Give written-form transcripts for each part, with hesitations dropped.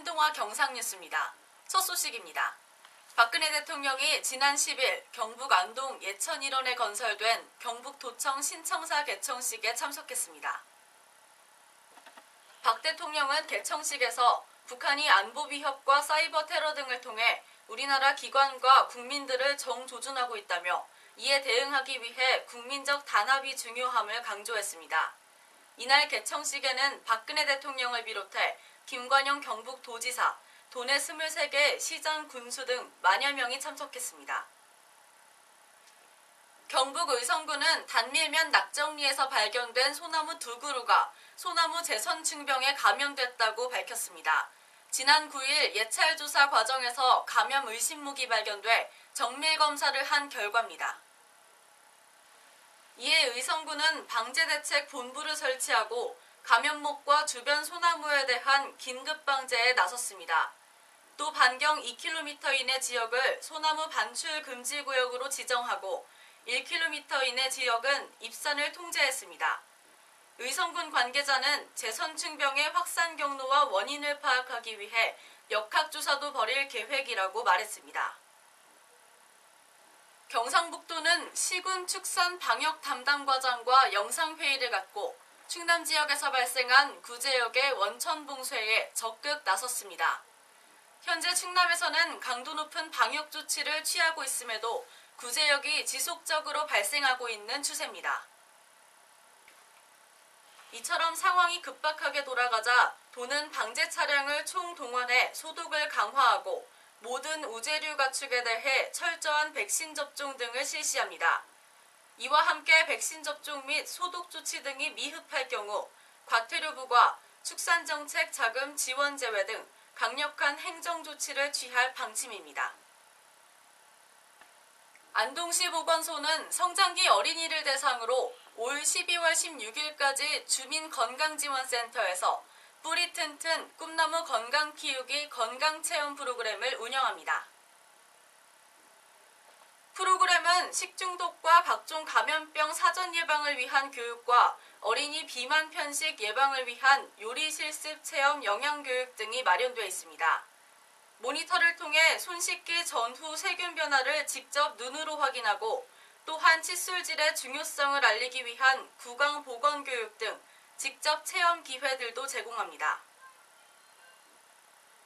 신동아 경상뉴스입니다. 첫 소식입니다. 박근혜 대통령이 지난 10일 경북 안동 예천 일원에 건설된 경북도청 신청사 개청식에 참석했습니다. 박 대통령은 개청식에서 북한이 안보 위협과 사이버 테러 등을 통해 우리나라 기관과 국민들을 정조준하고 있다며 이에 대응하기 위해 국민적 단합이 중요함을 강조했습니다. 이날 개청식에는 박근혜 대통령을 비롯해 김관영 경북도지사, 도내 23개 시장 군수 등 만여 명이 참석했습니다. 경북 의성군은 단밀면 낙정리에서 발견된 소나무 2그루가 소나무 제선증병에 감염됐다고 밝혔습니다. 지난 9일 예찰 조사 과정에서 감염 의심목이 발견돼 정밀 검사를 한 결과입니다. 이에 의성군은 방제대책 본부를 설치하고 감염목과 주변 소나무에 대한 긴급 방제에 나섰습니다. 또 반경 2km 이내 지역을 소나무 반출 금지 구역으로 지정하고 1km 이내 지역은 입산을 통제했습니다. 의성군 관계자는 제선증병의 확산 경로와 원인을 파악하기 위해 역학조사도 벌일 계획이라고 말했습니다. 경상북도는 시군 축산 방역 담당과장과 영상회의를 갖고 충남 지역에서 발생한 구제역의 원천 봉쇄에 적극 나섰습니다. 현재 충남에서는 강도 높은 방역 조치를 취하고 있음에도 구제역이 지속적으로 발생하고 있는 추세입니다. 이처럼 상황이 급박하게 돌아가자 도는 방제 차량을 총동원해 소독을 강화하고 모든 우제류 가축에 대해 철저한 백신 접종 등을 실시합니다. 이와 함께 백신 접종 및 소독 조치 등이 미흡할 경우 과태료부과 축산정책 자금 지원 제외 등 강력한 행정 조치를 취할 방침입니다. 안동시 보건소는 성장기 어린이를 대상으로 올 12월 16일까지 주민건강지원센터에서 뿌리 튼튼 꿈나무 건강 키우기 건강체험 프로그램을 운영합니다. 프로그램은 식중독과 각종 감염병 사전 예방을 위한 교육과 어린이 비만 편식 예방을 위한 요리 실습 체험 영양교육 등이 마련되어 있습니다. 모니터를 통해 손 씻기 전후 세균 변화를 직접 눈으로 확인하고 또한 칫솔질의 중요성을 알리기 위한 구강 보건 교육 등 직접 체험 기회들도 제공합니다.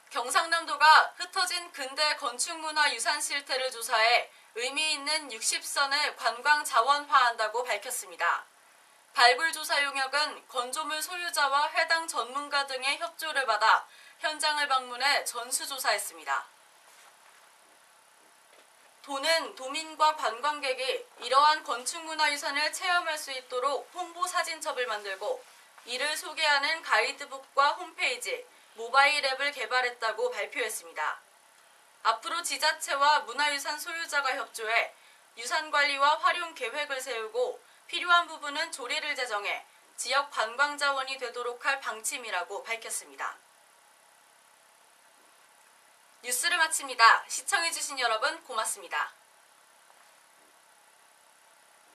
경상남도가 흩어진 근대 건축문화 유산 실태를 조사해 의미 있는 60선을 관광 자원화한다고 밝혔습니다. 발굴 조사 용역은 건조물 소유자와 해당 전문가 등의 협조를 받아 현장을 방문해 전수조사했습니다. 도는 도민과 관광객이 이러한 건축문화유산을 체험할 수 있도록 홍보사진첩을 만들고 이를 소개하는 가이드북과 홈페이지, 모바일 앱을 개발했다고 발표했습니다. 앞으로 지자체와 문화유산 소유자가 협조해 유산관리와 활용 계획을 세우고 필요한 부분은 조례를 제정해 지역 관광자원이 되도록 할 방침이라고 밝혔습니다. 뉴스를 마칩니다. 시청해주신 여러분 고맙습니다.